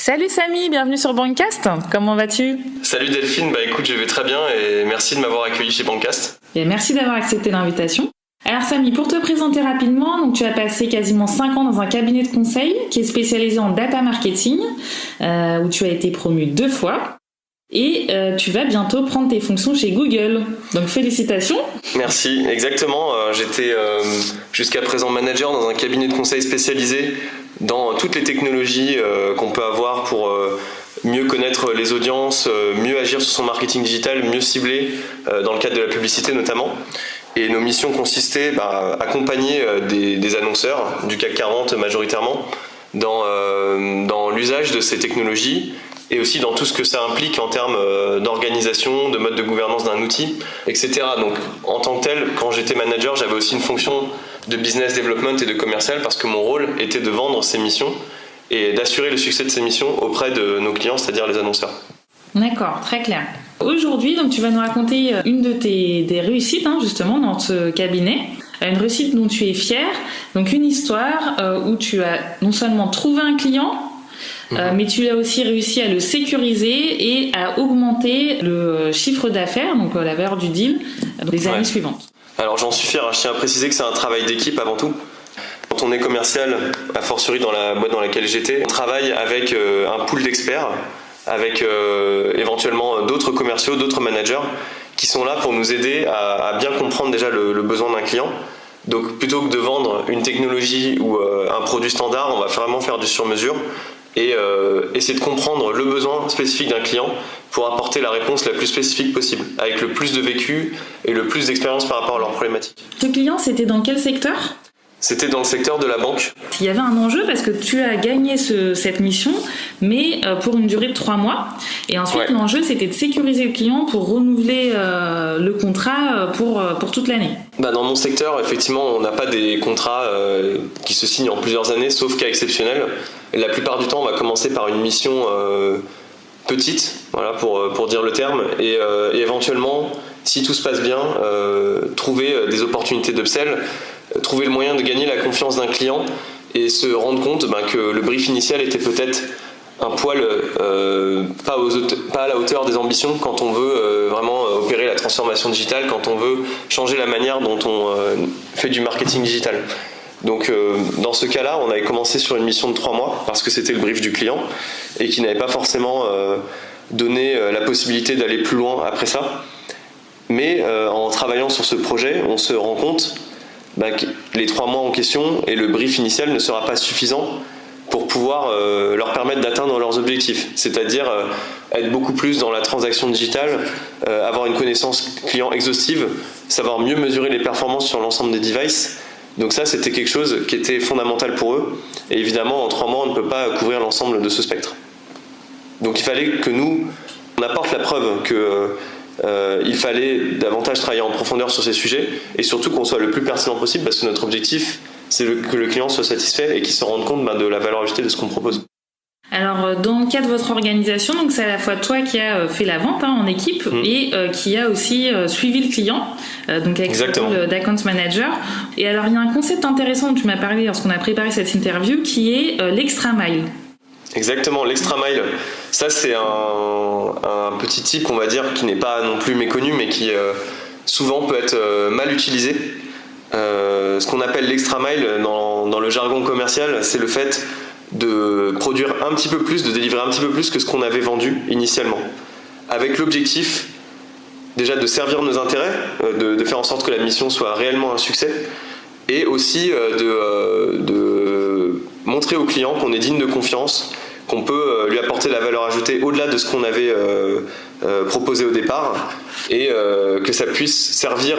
Salut Samy, bienvenue sur Bancast. Comment vas-tu ? Salut Delphine, écoute, je vais très bien et merci de m'avoir accueilli chez Bancast. Et merci d'avoir accepté l'invitation. Alors Samy, pour te présenter rapidement, donc tu as passé quasiment 5 ans dans un cabinet de conseil qui est spécialisé en data marketing, où tu as été promu 2 fois. Et tu vas bientôt prendre tes fonctions chez Google. Donc félicitations. Merci, exactement. J'étais jusqu'à présent manager dans un cabinet de conseil spécialisé dans toutes les technologies qu'on peut avoir pour mieux connaître les audiences, mieux agir sur son marketing digital, mieux cibler dans le cadre de la publicité notamment. Et nos missions consistaient à accompagner des annonceurs du CAC 40 majoritairement dans l'usage de ces technologies et aussi dans tout ce que ça implique en termes d'organisation, de mode de gouvernance d'un outil, etc. Donc en tant que tel, quand j'étais manager, j'avais aussi une fonction de business development et de commercial parce que mon rôle était de vendre ces missions et d'assurer le succès de ces missions auprès de nos clients, c'est-à-dire les annonceurs. D'accord, très clair. Aujourd'hui, donc, tu vas nous raconter une de des réussites justement dans ce cabinet. Une réussite dont tu es fier. Donc une histoire où tu as non seulement trouvé un client, mais tu as aussi réussi à le sécuriser et à augmenter le chiffre d'affaires, donc la valeur du deal, les années suivantes. Alors j'en suis fier, je tiens à préciser que c'est un travail d'équipe avant tout. Quand on est commercial, a fortiori dans la boîte dans laquelle j'étais, on travaille avec un pool d'experts, avec éventuellement d'autres commerciaux, d'autres managers qui sont là pour nous aider à bien comprendre déjà le besoin d'un client. Donc plutôt que de vendre une technologie ou un produit standard, on va vraiment faire du sur-mesure et essayer de comprendre le besoin spécifique d'un client pour apporter la réponse la plus spécifique possible, avec le plus de vécu et le plus d'expérience par rapport à leurs problématiques. Ce client, c'était dans quel secteur ? C'était dans le secteur de la banque. Il y avait un enjeu parce que tu as gagné cette mission, mais pour une durée de 3 mois. Et ensuite, l'enjeu, c'était de sécuriser le client pour renouveler le contrat pour toute l'année. Dans mon secteur, effectivement, on n'a pas des contrats qui se signent en plusieurs années, sauf cas exceptionnels. Et la plupart du temps, on va commencer par une mission petite, voilà, pour dire le terme, et éventuellement, si tout se passe bien, trouver des opportunités d'upsell, trouver le moyen de gagner la confiance d'un client et se rendre compte que le brief initial était peut-être un poil pas à la hauteur des ambitions quand on veut vraiment opérer la transformation digitale, quand on veut changer la manière dont on fait du marketing digital. Donc dans ce cas-là, on avait commencé sur une mission de 3 mois parce que c'était le brief du client et qui n'avait pas forcément donné la possibilité d'aller plus loin après ça. Mais en travaillant sur ce projet, on se rend compte que les 3 mois en question et le brief initial ne sera pas suffisant pour pouvoir leur permettre d'atteindre leurs objectifs, c'est-à-dire être beaucoup plus dans la transaction digitale, avoir une connaissance client exhaustive, savoir mieux mesurer les performances sur l'ensemble des devices. Donc ça, c'était quelque chose qui était fondamental pour eux. Et évidemment, en 3 mois, on ne peut pas couvrir l'ensemble de ce spectre. Donc il fallait que nous, on apporte la preuve que il fallait davantage travailler en profondeur sur ces sujets et surtout qu'on soit le plus pertinent possible parce que notre objectif, c'est que le client soit satisfait et qu'il se rende compte de la valeur ajoutée de ce qu'on propose. Alors, dans le cas de votre organisation, donc c'est à la fois toi qui as fait la vente en équipe et qui a aussi suivi le client, donc avec ce rôle d'account manager. Et alors, il y a un concept intéressant dont tu m'as parlé lorsqu'on a préparé cette interview qui est l'extra mile. Exactement, l'extra mile. Ça, c'est un petit type, on va dire, qui n'est pas non plus méconnu, mais qui souvent peut être mal utilisé. Ce qu'on appelle l'extra mile dans le jargon commercial, c'est le fait de produire un petit peu plus, de délivrer un petit peu plus que ce qu'on avait vendu initialement. Avec l'objectif, déjà, de servir nos intérêts, de faire en sorte que la mission soit réellement un succès, et aussi de montrer au client qu'on est digne de confiance, qu'on peut lui apporter la valeur ajoutée au-delà de ce qu'on avait proposé au départ et que ça puisse servir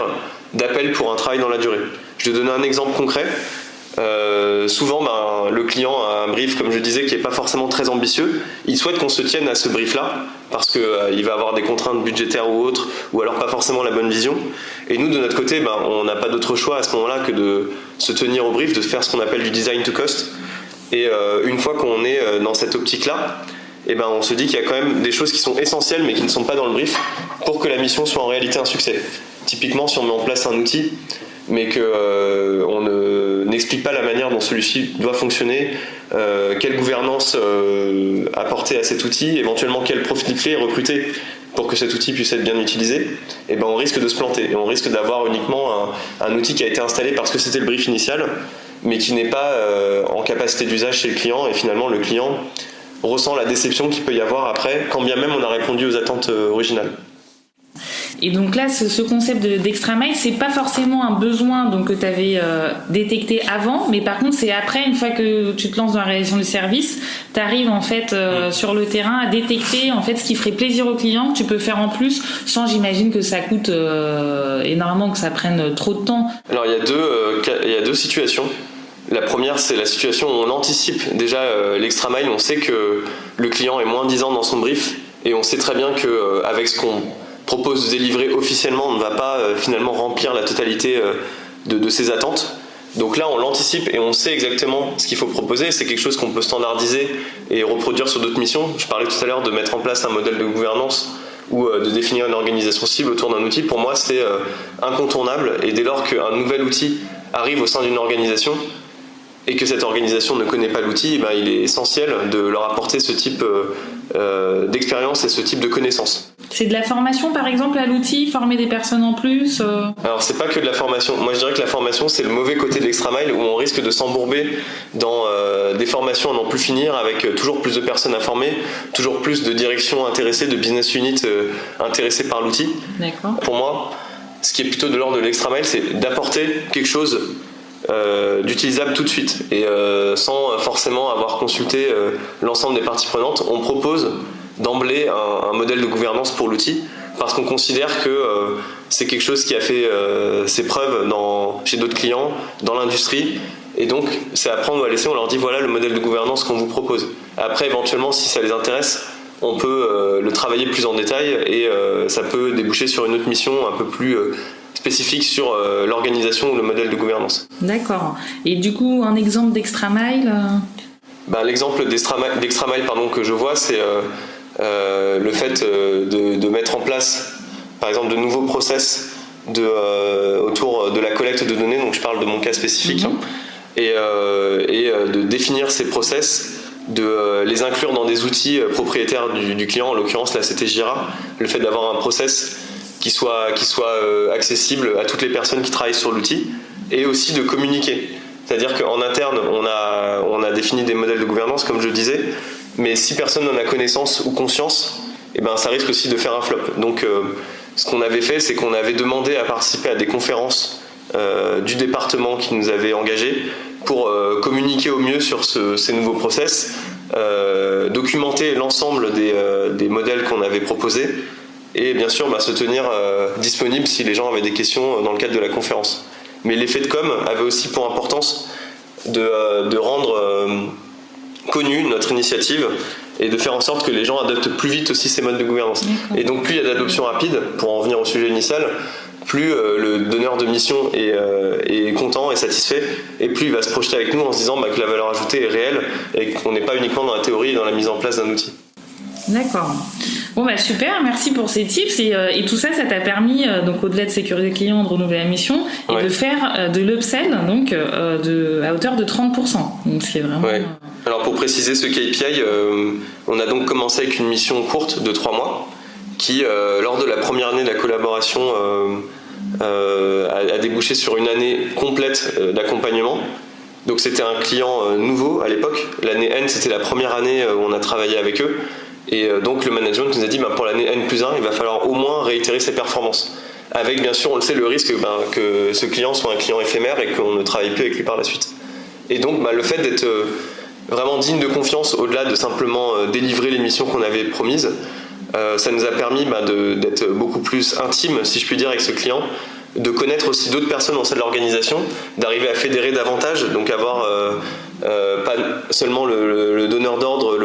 d'appel pour un travail dans la durée. Je vais donner un exemple concret. Souvent, le client a un brief, comme je disais, qui n'est pas forcément très ambitieux. Il souhaite qu'on se tienne à ce brief-là parce qu'il va avoir des contraintes budgétaires ou autres, ou alors pas forcément la bonne vision. Et nous, de notre côté, on n'a pas d'autre choix à ce moment-là que de se tenir au brief, de faire ce qu'on appelle du design to cost. Et une fois qu'on est dans cette optique-là, on se dit qu'il y a quand même des choses qui sont essentielles mais qui ne sont pas dans le brief pour que la mission soit en réalité un succès. Typiquement, si on met en place un outil mais qu'on n'explique pas la manière dont celui-ci doit fonctionner, quelle gouvernance apporter à cet outil, éventuellement quel profil clé recruter pour que cet outil puisse être bien utilisé, et ben on risque de se planter et on risque d'avoir uniquement un outil qui a été installé parce que c'était le brief initial, mais qui n'est pas en capacité d'usage chez le client, et finalement le client ressent la déception qu'il peut y avoir après, quand bien même on a répondu aux attentes originales. Et donc là, ce concept d'Extra Mile, c'est pas forcément un besoin donc, que tu avais détecté avant, mais par contre, c'est après, une fois que tu te lances dans la réalisation du service, tu arrives en fait sur le terrain à détecter en fait ce qui ferait plaisir au client, que tu peux faire en plus, sans j'imagine que ça coûte énormément, que ça prenne trop de temps. Alors il y a deux situations. La première, c'est la situation où on anticipe déjà l'Extra Mile, on sait que le client est moins disant dans son brief, et on sait très bien qu'avec ce qu'on propose de délivrer officiellement, on ne va pas finalement remplir la totalité de ses attentes. Donc là, on l'anticipe et on sait exactement ce qu'il faut proposer. C'est quelque chose qu'on peut standardiser et reproduire sur d'autres missions. Je parlais tout à l'heure de mettre en place un modèle de gouvernance ou de définir une organisation cible autour d'un outil. Pour moi, c'est incontournable. Et dès lors qu'un nouvel outil arrive au sein d'une organisation et que cette organisation ne connaît pas l'outil, ben, il est essentiel de leur apporter ce type d'expérience et ce type de connaissances. C'est de la formation par exemple à l'outil, former des personnes en plus Alors c'est pas que de la formation. Moi je dirais que la formation c'est le mauvais côté de l'Extra Mile, où on risque de s'embourber dans des formations à n'en plus finir, avec toujours plus de personnes à former, toujours plus de directions intéressées, de business units intéressées par l'outil. D'accord. Pour moi, ce qui est plutôt de l'ordre de l'Extra Mile, c'est d'apporter quelque chose d'utilisable tout de suite, et sans forcément avoir consulté l'ensemble des parties prenantes. On propose d'emblée un modèle de gouvernance pour l'outil, parce qu'on considère que c'est quelque chose qui a fait ses preuves chez d'autres clients, dans l'industrie, et donc c'est à prendre ou à laisser. On leur dit voilà le modèle de gouvernance qu'on vous propose. Après, éventuellement, si ça les intéresse, on peut le travailler plus en détail, et ça peut déboucher sur une autre mission un peu plus spécifique sur l'organisation ou le modèle de gouvernance. D'accord. Et du coup, un exemple d'Extra Mile L'exemple d'Extra Mile que je vois, c'est le fait de mettre en place, par exemple, de nouveaux process autour de la collecte de données. Donc je parle de mon cas spécifique, et de définir ces process, de les inclure dans des outils propriétaires du client. En l'occurrence, là, c'était Jira. Le fait d'avoir un process qui soit accessible à toutes les personnes qui travaillent sur l'outil, et aussi de communiquer. C'est-à-dire qu'en interne, on a défini des modèles de gouvernance, comme je le disais, mais si personne n'en a connaissance ou conscience, eh ben, ça risque aussi de faire un flop. Donc ce qu'on avait fait, c'est qu'on avait demandé à participer à des conférences du département qui nous avait engagés pour communiquer au mieux sur ces nouveaux process, documenter l'ensemble des modèles qu'on avait proposés, et bien sûr se tenir disponible si les gens avaient des questions dans le cadre de la conférence. Mais l'effet de com avait aussi pour importance de rendre connue notre initiative, et de faire en sorte que les gens adoptent plus vite aussi ces modes de gouvernance. Et donc plus il y a d'adoption rapide, pour en revenir au sujet initial, plus le donneur de mission est content et satisfait, et plus il va se projeter avec nous en se disant que la valeur ajoutée est réelle, et qu'on n'est pas uniquement dans la théorie et dans la mise en place d'un outil. D'accord. Bon super, merci pour ces tips, et tout ça t'a permis donc au-delà de sécuriser le client, de renouveler la mission, et de faire de l'upsell donc à hauteur de 30%. Donc c'est vraiment. Ouais. Alors pour préciser ce KPI, on a donc commencé avec une mission courte de 3 mois qui, lors de la première année de la collaboration, a débouché sur une année complète d'accompagnement. Donc c'était un client nouveau à l'époque. L'année N, c'était la première année où on a travaillé avec eux. Et donc le management nous a dit pour l'année N+1, il va falloir au moins réitérer ses performances. Avec bien sûr, on le sait, le risque que ce client soit un client éphémère et qu'on ne travaille plus avec lui par la suite. Et donc le fait d'être vraiment digne de confiance, au-delà de simplement délivrer les missions qu'on avait promises, ça nous a permis d'être beaucoup plus intime, si je puis dire, avec ce client, de connaître aussi d'autres personnes au sein de l'organisation, d'arriver à fédérer davantage, donc avoir pas seulement le donneur d'ordre,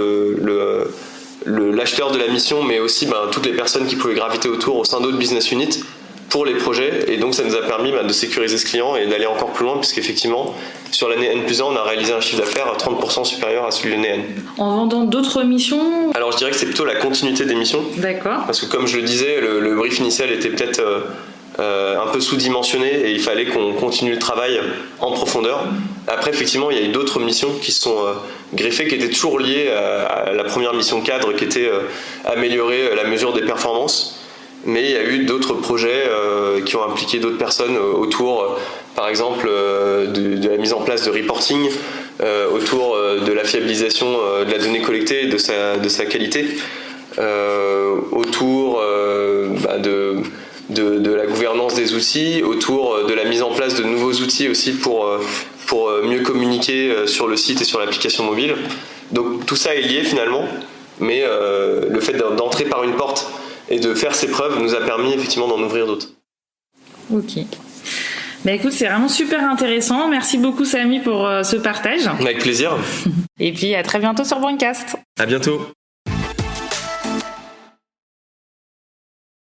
l'acheteur de la mission, mais aussi toutes les personnes qui pouvaient graviter autour au sein d'autres business units pour les projets. Et donc ça nous a permis de sécuriser ce client et d'aller encore plus loin, puisqu'effectivement sur l'année N+1 on a réalisé un chiffre d'affaires à 30% supérieur à celui de l'année N. En vendant d'autres missions? Alors je dirais que c'est plutôt la continuité des missions. D'accord. Parce que comme je le disais, le brief initial était peut-être un peu sous-dimensionné, et il fallait qu'on continue le travail en profondeur. Après, effectivement, il y a eu d'autres missions qui se sont greffées, qui étaient toujours liées à la première mission cadre, qui était améliorer la mesure des performances. Mais il y a eu d'autres projets qui ont impliqué d'autres personnes autour, par exemple, de la mise en place de reporting, autour de la fiabilisation de la donnée collectée et de sa qualité, autour de la gouvernance des outils, autour de la mise en place de nouveaux outils aussi pour mieux communiquer sur le site et sur l'application mobile. Donc tout ça est lié finalement, mais le fait d'entrer par une porte et de faire ses preuves nous a permis effectivement d'en ouvrir d'autres. Ok. Bah écoute, c'est vraiment super intéressant. Merci beaucoup Samy pour ce partage. Avec plaisir. Et puis à très bientôt sur Braincast. À bientôt.